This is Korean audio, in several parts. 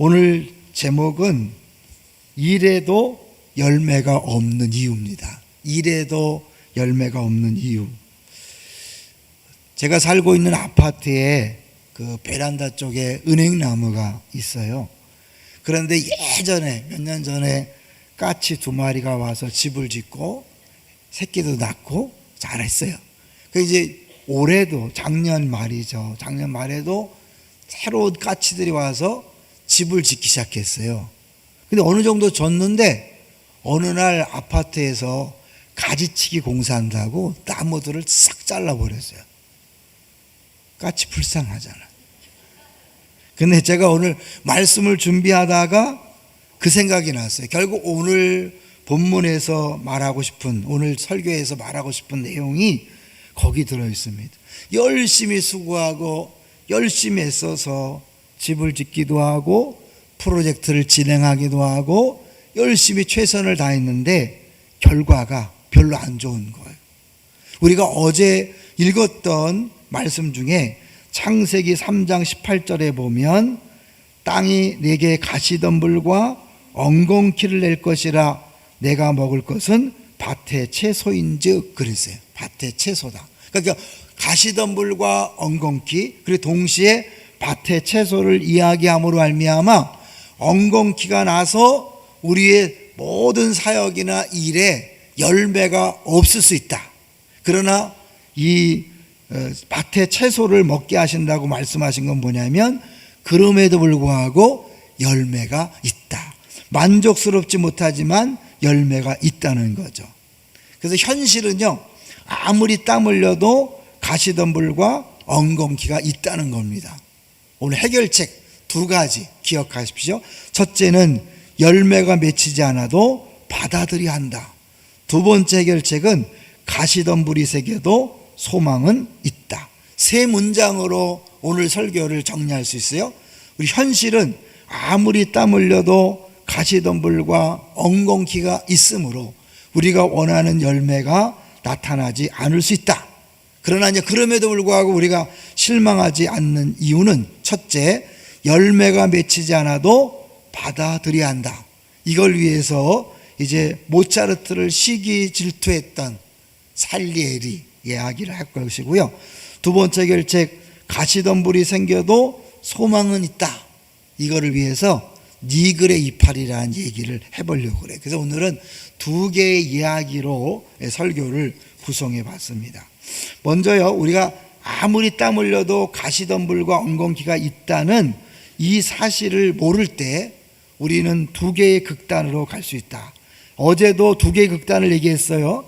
오늘 제목은 이래도 열매가 없는 이유입니다. 이래도 열매가 없는 이유. 제가 살고 있는 아파트에 그 베란다 쪽에 은행나무가 있어요. 그런데 예전에 몇 년 전에 까치 2마리가 와서 집을 짓고 새끼도 낳고 잘했어요. 그 이제 올해도 작년 말이죠. 작년 말에도 새로운 까치들이 와서 집을 짓기 시작했어요. 근데 어느 정도 졌는데 어느 날 아파트에서 가지치기 공사한다고 나무들을 싹 잘라버렸어요. 까치 불쌍하잖아. 근데 제가 오늘 말씀을 준비하다가 그 생각이 났어요. 결국 오늘 본문에서 말하고 싶은, 오늘 설교에서 말하고 싶은 내용이 거기 들어있습니다. 열심히 수고하고 열심히 애써서 집을 짓기도 하고 프로젝트를 진행하기도 하고 열심히 최선을 다했는데 결과가 별로 안 좋은 거예요. 우리가 어제 읽었던 말씀 중에 창세기 3장 18절에 보면 땅이 내게 가시덤불과 엉겅퀴를 낼 것이라 내가 먹을 것은 밭의 채소인즉 그랬어요. 밭의 채소다. 그러니까 가시덤불과 엉겅퀴 그리고 동시에 밭의 채소를 이야기함으로 말미암아 엉겅퀴가 나서 우리의 모든 사역이나 일에 열매가 없을 수 있다. 그러나 이 밭의 채소를 먹게 하신다고 말씀하신 건 뭐냐면 그럼에도 불구하고 열매가 있다. 만족스럽지 못하지만 열매가 있다는 거죠. 그래서 현실은요, 아무리 땀 흘려도 가시덤불과 엉겅퀴가 있다는 겁니다. 오늘 해결책 2가지 기억하십시오. 첫째는 열매가 맺히지 않아도 받아들여야 한다. 2번째 해결책은 가시덤불이 새겨도 소망은 있다. 3문장으로 오늘 설교를 정리할 수 있어요. 우리 현실은 아무리 땀 흘려도 가시덤불과 엉겅퀴가 있으므로 우리가 원하는 열매가 나타나지 않을 수 있다. 그러나 이제 그럼에도 불구하고 우리가 실망하지 않는 이유는 첫째, 열매가 맺히지 않아도 받아들여야 한다. 이걸 위해서 이제 모차르트를 시기 질투했던 살리에리 이야기를 할 것이고요. 2번째 결책, 가시덤불이 생겨도 소망은 있다. 이거를 위해서 니글의 이파리라는 얘기를 해보려고 그래요. 그래서 오늘은 2개의 이야기로 설교를 구성해 봤습니다. 먼저요, 우리가 아무리 땀 흘려도 가시덤불과 엉겅퀴가 있다는 이 사실을 모를 때 우리는 2개의 극단으로 갈 수 있다. 어제도 2개의 극단을 얘기했어요.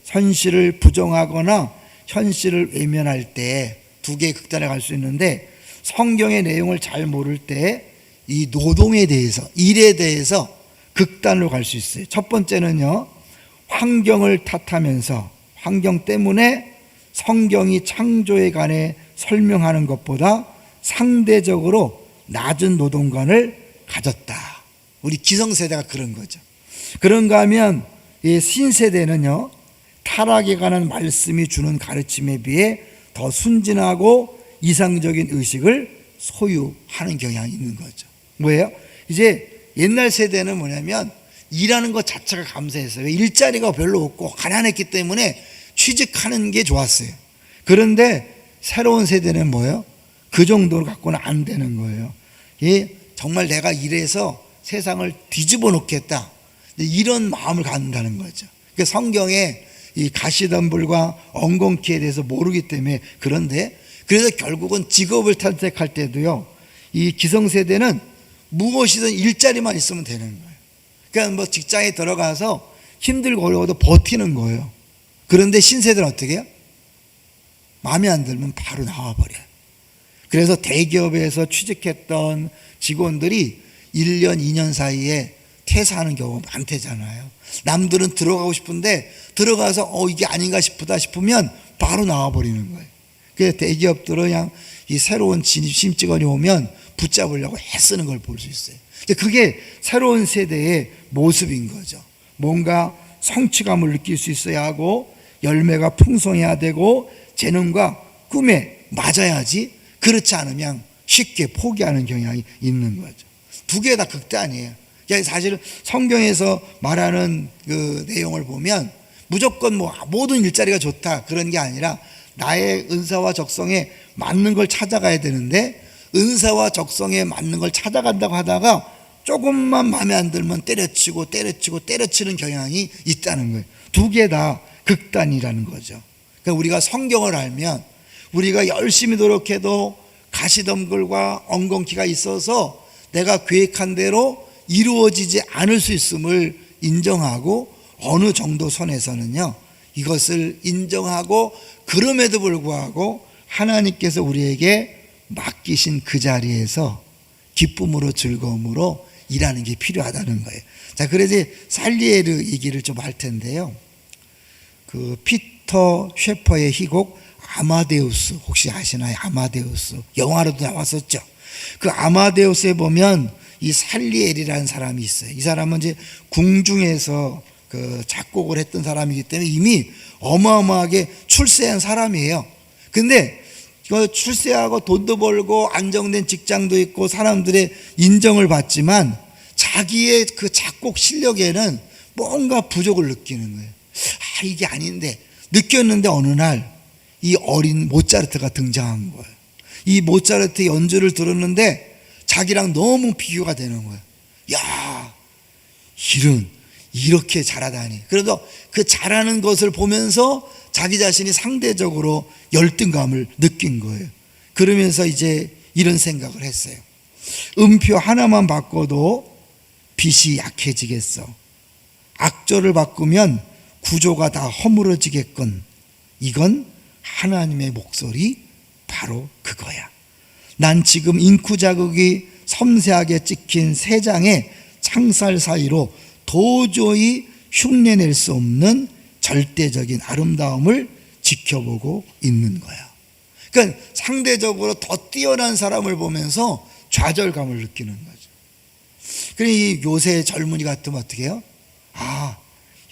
현실을 부정하거나 현실을 외면할 때 2개의 극단에 갈 수 있는데 성경의 내용을 잘 모를 때 이 노동에 대해서, 일에 대해서 극단으로 갈 수 있어요. 첫 번째는요, 환경을 탓하면서 환경 때문에 성경이 창조에 관해 설명하는 것보다 상대적으로 낮은 노동관을 가졌다. 우리 기성세대가 그런 거죠. 그런가 하면 이 신세대는요, 타락에 관한 말씀이 주는 가르침에 비해 더 순진하고 이상적인 의식을 소유하는 경향이 있는 거죠. 뭐예요? 이제 옛날 세대는 뭐냐면 일하는 것 자체가 감사했어요. 일자리가 별로 없고 가난했기 때문에 취직하는 게 좋았어요. 그런데 새로운 세대는 뭐예요? 그 정도로 갖고는 안 되는 거예요. 정말 내가 일해서 세상을 뒤집어 놓겠다, 이런 마음을 갖는다는 거죠. 그러니까 성경에 이 가시덤불과 엉겅퀴에 대해서 모르기 때문에. 그런데 그래서 결국은 직업을 선택할 때도요, 이 기성세대는 무엇이든 일자리만 있으면 되는 거예요. 그러니까 뭐 직장에 들어가서 힘들고 어려워도 버티는 거예요. 그런데 신세대는 어떻게 해요? 마음에 안 들면 바로 나와버려요. 그래서 대기업에서 취직했던 직원들이 1년, 2년 사이에 퇴사하는 경우가 많대잖아요. 남들은 들어가고 싶은데 들어가서 이게 아닌가 싶으면 바로 나와버리는 거예요. 그래서 대기업들은 그냥 이 새로운 신입 직원이 오면 붙잡으려고 애쓰는 걸 볼 수 있어요. 그게 새로운 세대의 모습인 거죠. 뭔가 성취감을 느낄 수 있어야 하고 열매가 풍성해야 되고 재능과 꿈에 맞아야지, 그렇지 않으면 쉽게 포기하는 경향이 있는 거죠. 두 개 다 극단이에요. 사실은 성경에서 말하는 그 내용을 보면 무조건 모든 일자리가 좋다 그런 게 아니라 나의 은사와 적성에 맞는 걸 찾아가야 되는데, 은사와 적성에 맞는 걸 찾아간다고 하다가 조금만 마음에 안 들면 때려치는 경향이 있다는 거예요. 두 개 다 극단이라는 거죠. 그러니까 우리가 성경을 알면 우리가 열심히 노력해도 가시덤불과 엉겅퀴가 있어서 내가 계획한 대로 이루어지지 않을 수 있음을 인정하고, 어느 정도 선에서는요 이것을 인정하고 그럼에도 불구하고 하나님께서 우리에게 맡기신 그 자리에서 기쁨으로 즐거움으로 일하는 게 필요하다는 거예요. 자, 그래서 살리에르 얘기를 좀 할 텐데요. 그 피터 셰퍼의 희곡 아마데우스, 혹시 아시나요? 아마데우스 영화로도 나왔었죠. 그 아마데우스에 보면 이 살리엘이라는 사람이 있어요. 이 사람은 이제 궁중에서 그 작곡을 했던 사람이기 때문에 이미 어마어마하게 출세한 사람이에요. 근데 출세하고 돈도 벌고 안정된 직장도 있고 사람들의 인정을 받지만 자기의 그 작곡 실력에는 뭔가 부족을 느끼는 거예요. 이게 아닌데 느꼈는데, 어느 날 이 어린 모차르트가 등장한 거예요. 이 모차르트 연주를 들었는데 자기랑 너무 비교가 되는 거예요. 야, 이렇게 잘하다니. 그래도 그 잘하는 것을 보면서 자기 자신이 상대적으로 열등감을 느낀 거예요. 그러면서 이제 이런 생각을 했어요. 음표 하나만 바꿔도 빛이 약해지겠어. 악조를 바꾸면 구조가 다 허물어지겠건. 이건 하나님의 목소리, 바로 그거야. 난 지금 잉크 자국이 섬세하게 찍힌 세 장의 창살 사이로 도저히 흉내낼 수 없는 절대적인 아름다움을 지켜보고 있는 거야. 그러니까 상대적으로 더 뛰어난 사람을 보면서 좌절감을 느끼는 거죠. 그러니 이 요새 젊은이 같으면 어떻게 해요?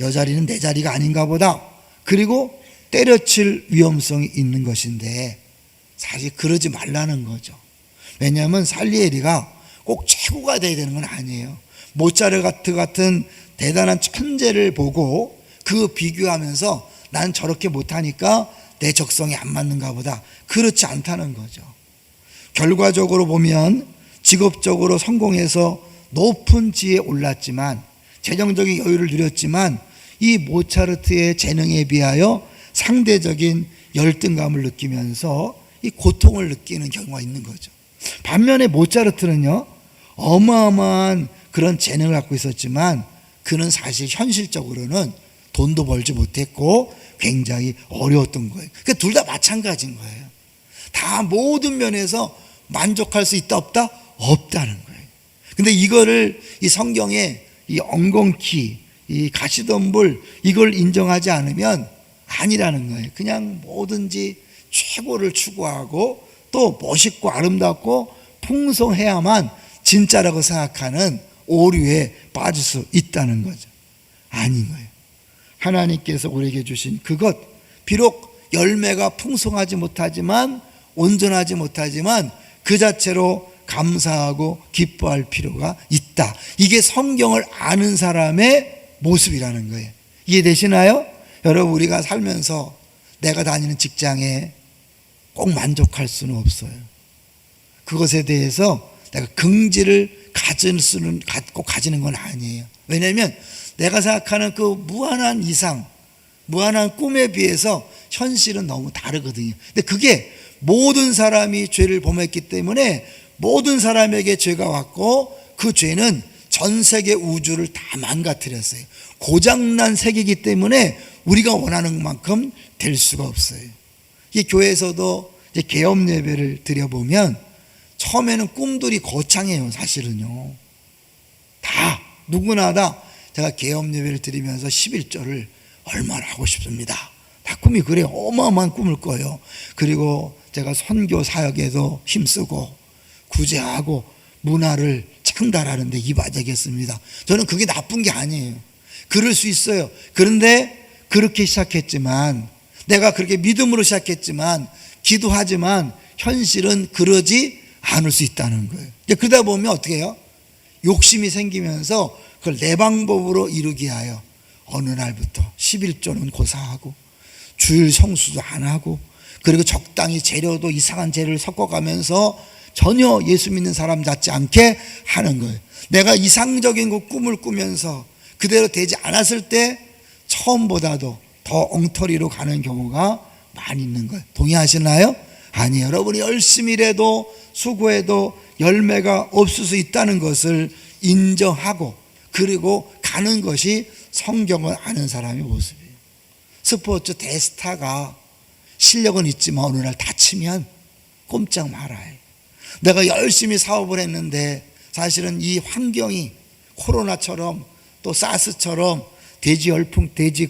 여 자리는 내 자리가 아닌가 보다. 그리고 때려칠 위험성이 있는 것인데, 사실 그러지 말라는 거죠. 왜냐하면 살리에리가 꼭 최고가 돼야 되는 건 아니에요. 모차르트 같은 대단한 천재를 보고 그 비교하면서 난 저렇게 못하니까 내 적성에 안 맞는가 보다. 그렇지 않다는 거죠. 결과적으로 보면 직업적으로 성공해서 높은 지에 올랐지만, 재정적인 여유를 누렸지만, 이 모차르트의 재능에 비하여 상대적인 열등감을 느끼면서 이 고통을 느끼는 경우가 있는 거죠. 반면에 모차르트는요 어마어마한 그런 재능을 갖고 있었지만, 그는 사실 현실적으로는 돈도 벌지 못했고 굉장히 어려웠던 거예요. 그러니까 둘 다 마찬가지인 거예요. 다 모든 면에서 만족할 수 있다 없다? 없다는 거예요. 근데 이거를 이 성경에 이 엉겅퀴, 이 가시덤불, 이걸 인정하지 않으면 아니라는 거예요. 그냥 뭐든지 최고를 추구하고 또 멋있고 아름답고 풍성해야만 진짜라고 생각하는 오류에 빠질 수 있다는 거죠. 아닌 거예요. 하나님께서 우리에게 주신 그것, 비록 열매가 풍성하지 못하지만, 온전하지 못하지만 그 자체로 감사하고 기뻐할 필요가 있다. 이게 성경을 아는 사람의 모습이라는 거예요. 이해되시나요? 여러분, 우리가 살면서 내가 다니는 직장에 꼭 만족할 수는 없어요. 그것에 대해서 내가 긍지를 갖고 가지는 건 아니에요. 왜냐하면 내가 생각하는 그 무한한 이상, 무한한 꿈에 비해서 현실은 너무 다르거든요. 근데 그게 모든 사람이 죄를 범했기 때문에 모든 사람에게 죄가 왔고, 그 죄는 전 세계 우주를 다 망가뜨렸어요. 고장난 세계이기 때문에 우리가 원하는 만큼 될 수가 없어요. 이 교회에서도 이제 개업 예배를 드려보면 처음에는 꿈들이 거창해요. 사실은요, 다 누구나 다 제가 개업 예배를 드리면서 11조를 얼마나 하고 싶습니다. 다 꿈이 그래요. 어마어마한 꿈을 꿔요. 그리고 제가 선교 사역에도 힘쓰고 구제하고 문화를 창달하는데 이바지하겠습니다. 저는 그게 나쁜 게 아니에요. 그럴 수 있어요. 그런데 그렇게 시작했지만, 내가 그렇게 믿음으로 시작했지만, 기도하지만 현실은 그러지 나눌 수 있다는 거예요. 이제 그러다 보면 어떻게 해요? 욕심이 생기면서 그걸 내 방법으로 이루기 위하여 어느 날부터 11조는 고사하고 주일 성수도 안 하고 그리고 적당히 재료도 이상한 재료를 섞어가면서 전혀 예수 믿는 사람 같지 않게 하는 거예요. 내가 이상적인 그 꿈을 꾸면서 그대로 되지 않았을 때 처음보다도 더 엉터리로 가는 경우가 많이 있는 거예요. 동의하시나요? 아니, 여러분이 열심히 일해도 수고해도 열매가 없을 수 있다는 것을 인정하고 그리고 가는 것이 성경을 아는 사람의 모습이에요. 스포츠 대스타가 실력은 있지만 어느 날 다치면 꼼짝 말아요. 내가 열심히 사업을 했는데 사실은 이 환경이 코로나처럼 또 사스처럼 돼지 열풍, 돼지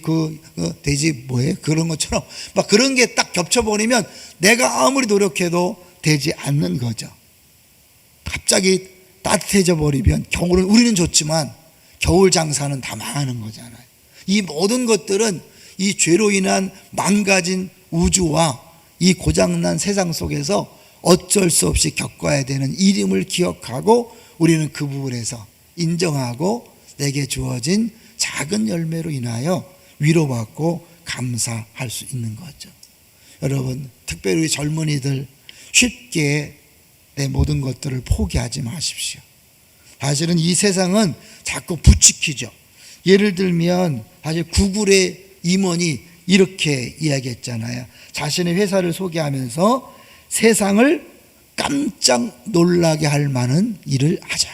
뭐예요? 그런 것처럼 막 그런 게 딱 겹쳐버리면 내가 아무리 노력해도 되지 않는 거죠. 갑자기 따뜻해져 버리면 겨울은 우리는 좋지만 겨울 장사는 다 망하는 거잖아요. 이 모든 것들은 이 죄로 인한 망가진 우주와 이 고장난 세상 속에서 어쩔 수 없이 겪어야 되는 일임을 기억하고 우리는 그 부분에서 인정하고 내게 주어진 작은 열매로 인하여 위로받고 감사할 수 있는 거죠. 여러분, 특별히 우리 젊은이들 쉽게 내 모든 것들을 포기하지 마십시오. 사실은 이 세상은 자꾸 부추기죠. 예를 들면 사실 구글의 임원이 이렇게 이야기했잖아요. 자신의 회사를 소개하면서 세상을 깜짝 놀라게 할 만한 일을 하자.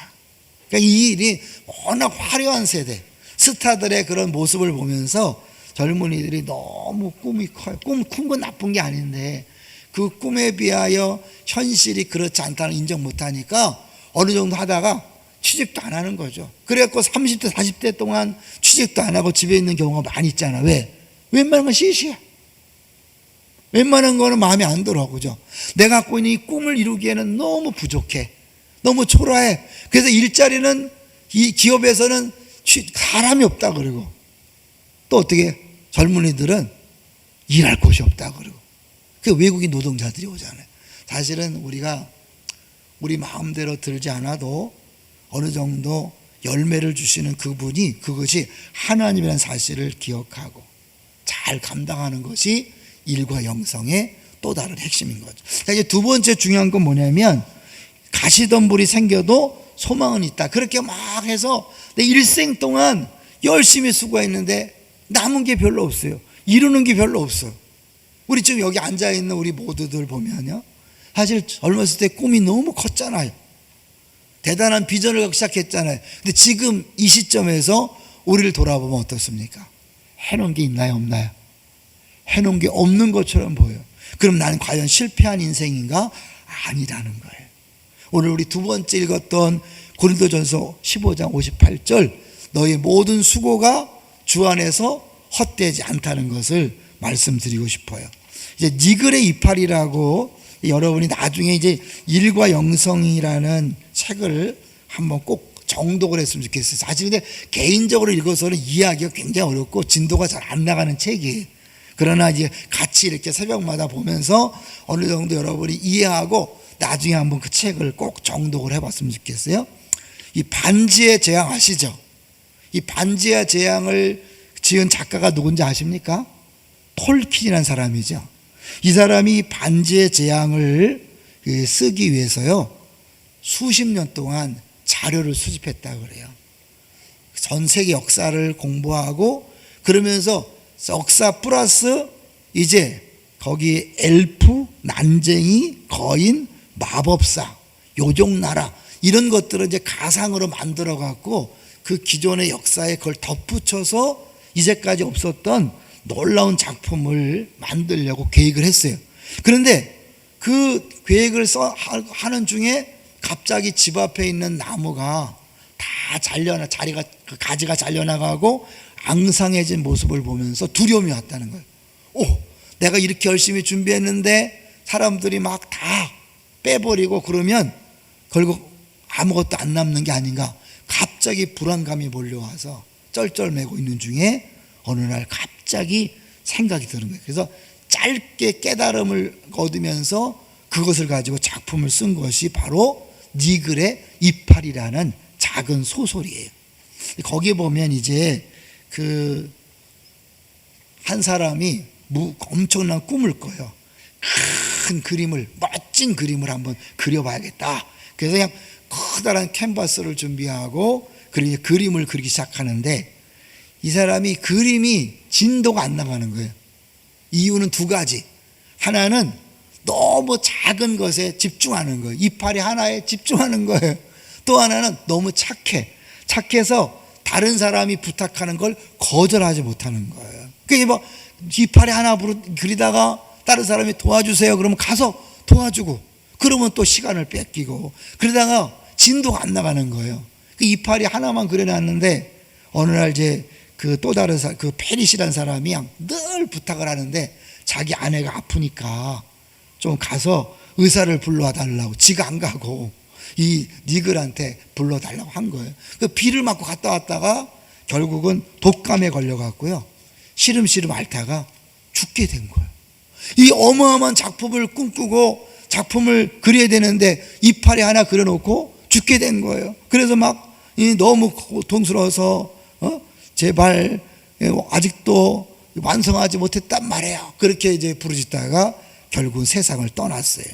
그러니까 이 일이 워낙 화려한 세대, 스타들의 그런 모습을 보면서 젊은이들이 너무 꿈이 커요. 꿈 큰 건 나쁜 게 아닌데 그 꿈에 비하여 현실이 그렇지 않다는 인정 못하니까 어느 정도 하다가 취직도 안 하는 거죠. 그래갖고 30대 40대 동안 취직도 안 하고 집에 있는 경우가 많이 있잖아. 왜? 웬만한 건 시시해. 웬만한 거는 마음에 안 들어. 그죠? 내가 갖고 있는 이 꿈을 이루기에는 너무 부족해. 너무 초라해. 그래서 일자리는 이 기업에서는 사람이 없다 그러고 또 어떻게 젊은이들은 일할 곳이 없다 그러고 그 외국인 노동자들이 오잖아요. 사실은 우리가 우리 마음대로 들지 않아도 어느 정도 열매를 주시는 그분이 그것이 하나님이라는 사실을 기억하고 잘 감당하는 것이 일과 영성의 또 다른 핵심인 거죠. 이제 두 번째 중요한 건 뭐냐면 가시덤불이 생겨도 소망은 있다. 그렇게 막 해서 내 일생 동안 열심히 수고했는데 남은 게 별로 없어요. 이루는 게 별로 없어요. 우리 지금 여기 앉아있는 우리 모두들 보면요, 사실 젊었을 때 꿈이 너무 컸잖아요. 대단한 비전을 갖고 시작했잖아요. 근데 지금 이 시점에서 우리를 돌아보면 어떻습니까? 해놓은 게 있나요, 없나요? 해놓은 게 없는 것처럼 보여요. 그럼 나는 과연 실패한 인생인가? 아니라는 거예요. 오늘 우리 두 번째 읽었던 고린도전서 15장 58절, 너의 모든 수고가 주 안에서 헛되지 않다는 것을 말씀드리고 싶어요. 이제 니글의 이파리라고 여러분이 나중에 이제 일과 영성이라는 책을 한번 꼭 정독을 했으면 좋겠어요. 사실 근데 개인적으로 읽어서는 이해하기가 굉장히 어렵고 진도가 잘 안 나가는 책이에요. 그러나 이제 같이 이렇게 새벽마다 보면서 어느 정도 여러분이 이해하고 나중에 한번 그 책을 꼭 정독을 해봤으면 좋겠어요. 이 반지의 제왕 아시죠? 이 반지의 제왕을 지은 작가가 누군지 아십니까? 톨킨이라는 사람이죠. 이 사람이 반지의 제왕을 쓰기 위해서요 수십 년 동안 자료를 수집했다고 그래요. 전 세계 역사를 공부하고 그러면서 역사 플러스 이제 거기 엘프, 난쟁이, 거인, 마법사, 요정나라 이런 것들을 이제 가상으로 만들어 갖고 그 기존의 역사에 그걸 덧붙여서 이제까지 없었던 놀라운 작품을 만들려고 계획을 했어요. 그런데 그 계획을 하는 중에 갑자기 집 앞에 있는 나무가 다 자리가 그 가지가 잘려나가고 앙상해진 모습을 보면서 두려움이 왔다는 거예요. 내가 이렇게 열심히 준비했는데 사람들이 막 다 빼버리고 그러면 결국 아무것도 안 남는 게 아닌가. 갑자기 불안감이 몰려와서 쩔쩔매고 있는 중에 어느 날 갑자기 생각이 드는 거예요. 그래서 짧게 깨달음을 얻으면서 그것을 가지고 작품을 쓴 것이 바로 니글의 이파리라는 작은 소설이에요. 거기에 보면 이제 그 한 사람이 엄청난 꿈을 꿔요. 큰 그림을, 멋진 그림을 한번 그려봐야겠다. 그래서 그냥 커다란 캔버스를 준비하고 그림을 그리기 시작하는데, 이 사람이 그림이 진도가 안 나가는 거예요. 이유는 두 가지. 하나는 너무 작은 것에 집중하는 거예요. 이파리 하나에 집중하는 거예요. 또 하나는 너무 착해서 다른 사람이 부탁하는 걸 거절하지 못하는 거예요. 그러니까 뭐 이파리 하나 그리다가 다른 사람이 도와주세요 그러면 가서 도와주고, 그러면 또 시간을 뺏기고, 그러다가 진도가 안 나가는 거예요. 그 이파리 하나만 그려놨는데 어느 날 이제 그 또 다른 그 페릿이라는 사람이 늘 부탁을 하는데, 자기 아내가 아프니까 좀 가서 의사를 불러와 달라고, 지가 안 가고 이 니글한테 불러달라고 한 거예요. 그 비를 맞고 갔다 왔다가 결국은 독감에 걸려갖고요, 시름시름 앓다가 죽게 된 거예요. 이 어마어마한 작품을 꿈꾸고 작품을 그려야 되는데 이파리 하나 그려놓고 죽게 된 거예요. 그래서 막 너무 고통스러워서 제발 아직도 완성하지 못했단 말이에요. 그렇게 이제 부르짖다가 결국 세상을 떠났어요.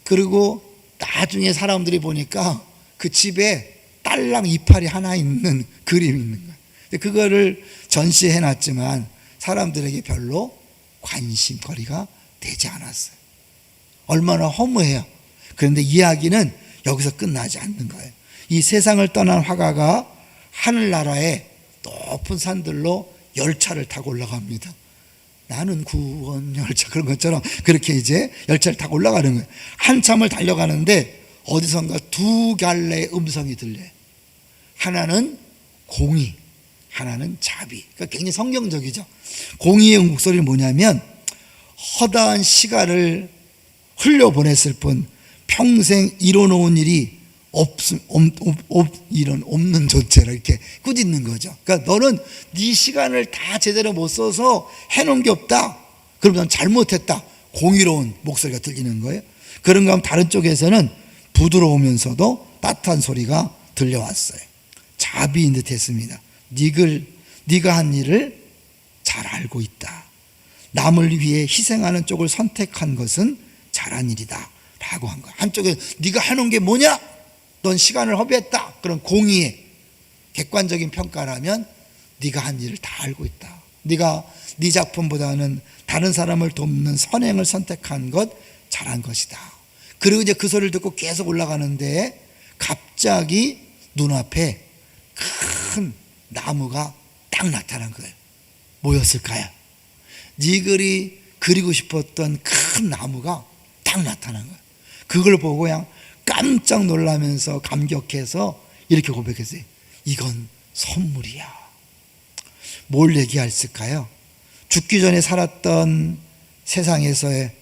그리고 나중에 사람들이 보니까 그 집에 딸랑 이파리 하나 있는 그림이 있는 거예요. 그거를 전시해 놨지만 사람들에게 별로 관심거리가 되지 않았어요. 얼마나 허무해요. 그런데 이야기는 여기서 끝나지 않는 거예요. 이 세상을 떠난 화가가 하늘나라의 높은 산들로 열차를 타고 올라갑니다. 나는 구원 열차, 그런 것처럼 그렇게 이제 열차를 타고 올라가는 거예요. 한참을 달려가는데 어디선가 두 갈래의 음성이 들려요. 하나는 공의, 하나는 자비. 그러니까 굉장히 성경적이죠. 공의의 목소리는 뭐냐면, 허다한 시간을 흘려보냈을 뿐 평생 이뤄놓은 일이 없는 존재라 이렇게 꾸짖는 거죠. 그러니까 너는 네 시간을 다 제대로 못 써서 해놓은 게 없다. 그럼 넌 잘못했다. 공의로운 목소리가 들리는 거예요. 그런가 하면 다른 쪽에서는 부드러우면서도 따뜻한 소리가 들려왔어요. 자비인 듯 했습니다. 네가 한 일을 잘 알고 있다. 남을 위해 희생하는 쪽을 선택한 것은 잘한 일이다 라고 한 거야. 한쪽에 네가 해놓은 게 뭐냐? 넌 시간을 허비했다. 그런 공의의 객관적인 평가라면 네가 한 일을 다 알고 있다. 네가 네 작품보다는 다른 사람을 돕는 선행을 선택한 것 잘한 것이다. 그리고 이제 그 소리를 듣고 계속 올라가는데 갑자기 눈앞에 큰 나무가 딱 나타난 거예요. 뭐였을까요? 니글이 그리고 싶었던 큰 나무가 딱 나타난 거예요. 그걸 보고 그냥 깜짝 놀라면서 감격해서 이렇게 고백했어요. 이건 선물이야. 뭘 얘기했을까요? 죽기 전에 살았던 세상에서의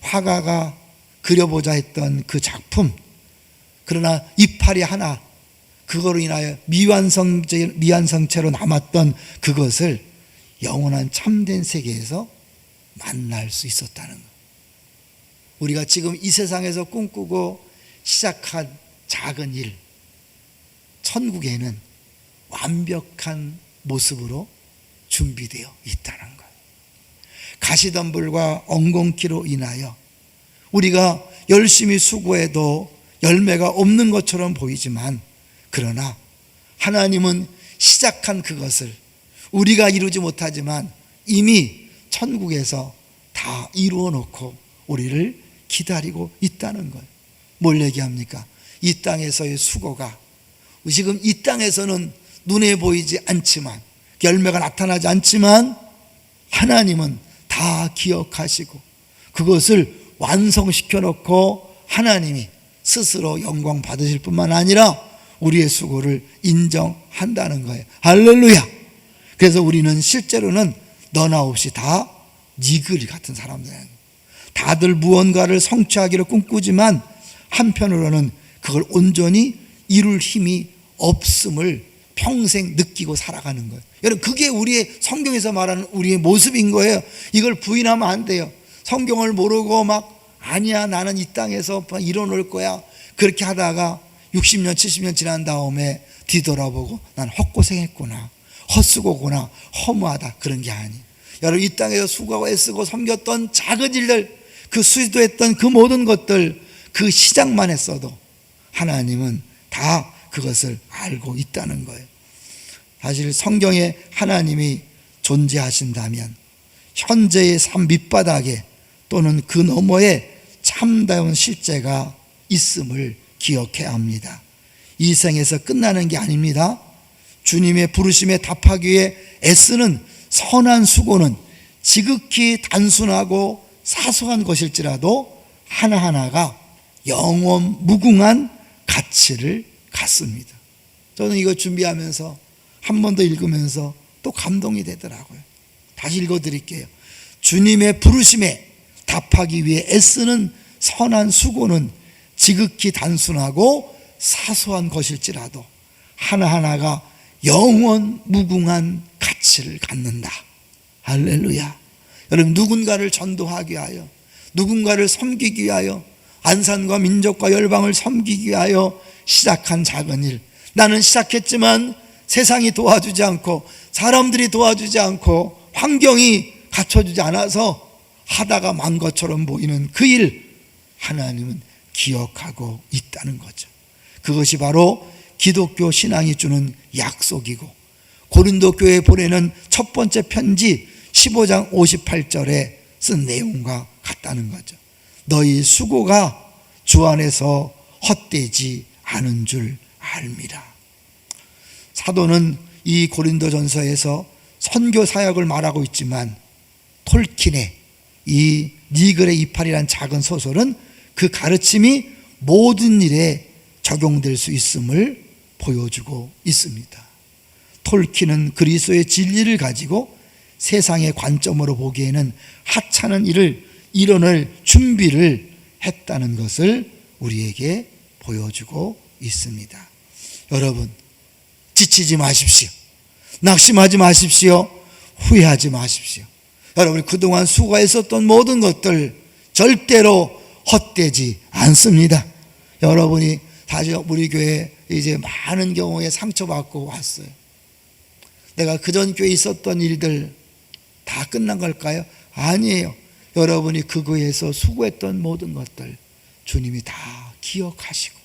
화가가 그려보자 했던 그 작품, 그러나 이파리 하나, 그거로 인하여 미완성체로 남았던 그것을 영원한 참된 세계에서 만날 수 있었다는 것. 우리가 지금 이 세상에서 꿈꾸고 시작한 작은 일, 천국에는 완벽한 모습으로 준비되어 있다는 것. 가시덤불과 엉겅퀴로 인하여 우리가 열심히 수고해도 열매가 없는 것처럼 보이지만, 그러나 하나님은 시작한 그것을 우리가 이루지 못하지만 이미 천국에서 다 이루어 놓고 우리를 기다리고 있다는 거예요. 뭘 얘기합니까? 이 땅에서의 수고가 지금 이 땅에서는 눈에 보이지 않지만, 열매가 나타나지 않지만, 하나님은 다 기억하시고 그것을 완성시켜 놓고 하나님이 스스로 영광 받으실 뿐만 아니라 우리의 수고를 인정한다는 거예요. 할렐루야. 그래서 우리는 실제로는 너나 없이 다 니글 같은 사람들이에요. 다들 무언가를 성취하기를 꿈꾸지만 한편으로는 그걸 온전히 이룰 힘이 없음을 평생 느끼고 살아가는 거예요. 여러분, 그게 우리의 성경에서 말하는 우리의 모습인 거예요. 이걸 부인하면 안 돼요. 성경을 모르고 막 아니야, 나는 이 땅에서 이뤄놓을 거야. 그렇게 하다가 60년 70년 지난 다음에 뒤돌아보고 난 헛고생했구나, 헛수고구나, 허무하다, 그런 게 아니에요. 여러분, 이 땅에서 수고하고 애쓰고 섬겼던 작은 일들, 그 수고했던 그 모든 것들, 그 시작만 했어도 하나님은 다 그것을 알고 있다는 거예요. 사실 성경에 하나님이 존재하신다면 현재의 삶 밑바닥에 또는 그 너머에 참다운 실제가 있음을 기억해야 합니다. 이 생에서 끝나는 게 아닙니다. 주님의 부르심에 답하기 위해 애쓰는 선한 수고는 지극히 단순하고 사소한 것일지라도 하나하나가 영원 무궁한 가치를 갖습니다. 저는 이거 준비하면서 한 번 더 읽으면서 또 감동이 되더라고요. 다시 읽어드릴게요. 주님의 부르심에 답하기 위해 애쓰는 선한 수고는 지극히 단순하고 사소한 것일지라도 하나하나가 영원 무궁한 가치를 갖는다. 할렐루야. 여러분, 누군가를 전도하기 위하여, 누군가를 섬기기 위하여, 안산과 민족과 열방을 섬기기 위하여 시작한 작은 일, 나는 시작했지만 세상이 도와주지 않고 사람들이 도와주지 않고 환경이 갖춰주지 않아서 하다가 만 것처럼 보이는 그 일, 하나님은 기억하고 있다는 거죠. 그것이 바로 기독교 신앙이 주는 약속이고, 고린도 교회에 보내는 첫 번째 편지 15장 58절에 쓴 내용과 같다는 거죠. 너희 수고가 주 안에서 헛되지 않은 줄 알미라. 사도는 이 고린도전서에서 선교 사역을 말하고 있지만 톨킨의 이 니글의 이파리란 작은 소설은 그 가르침이 모든 일에 적용될 수 있음을 보여주고 있습니다. 톨킨은 그리스도의 진리를 가지고 세상의 관점으로 보기에는 하찮은 일을 이뤄낼 준비를 했다는 것을 우리에게 보여주고 있습니다. 여러분, 지치지 마십시오. 낙심하지 마십시오. 후회하지 마십시오. 여러분, 그동안 수고했었던 모든 것들 절대로 헛되지 않습니다. 여러분이 다시 우리 교회에 이제 많은 경우에 상처받고 왔어요. 내가 그전 교회에 있었던 일들 다 끝난 걸까요? 아니에요. 여러분이 그 교회에서 수고했던 모든 것들 주님이 다 기억하시고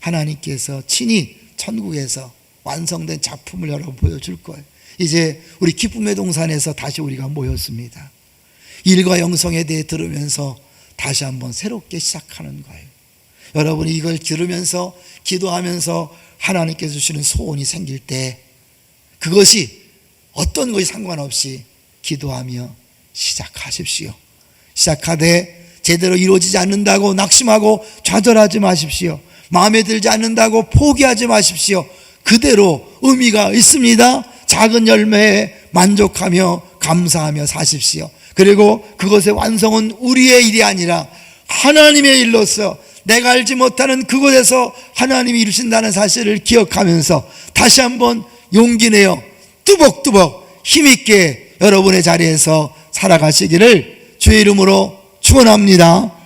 하나님께서 친히 천국에서 완성된 작품을 여러분 보여줄 거예요. 이제 우리 기쁨의 동산에서 다시 우리가 모였습니다. 일과 영성에 대해 들으면서 다시 한번 새롭게 시작하는 거예요. 여러분이 이걸 들으면서 기도하면서 하나님께서 주시는 소원이 생길 때 그것이 어떤 것이 상관없이 기도하며 시작하십시오. 시작하되 제대로 이루어지지 않는다고 낙심하고 좌절하지 마십시오. 마음에 들지 않는다고 포기하지 마십시오. 그대로 의미가 있습니다. 작은 열매에 만족하며 감사하며 사십시오. 그리고 그것의 완성은 우리의 일이 아니라 하나님의 일로서 내가 알지 못하는 그곳에서 하나님이 이루신다는 사실을 기억하면서 다시 한번 용기 내어 뚜벅뚜벅 힘있게 여러분의 자리에서 살아가시기를 주의 이름으로 축원합니다.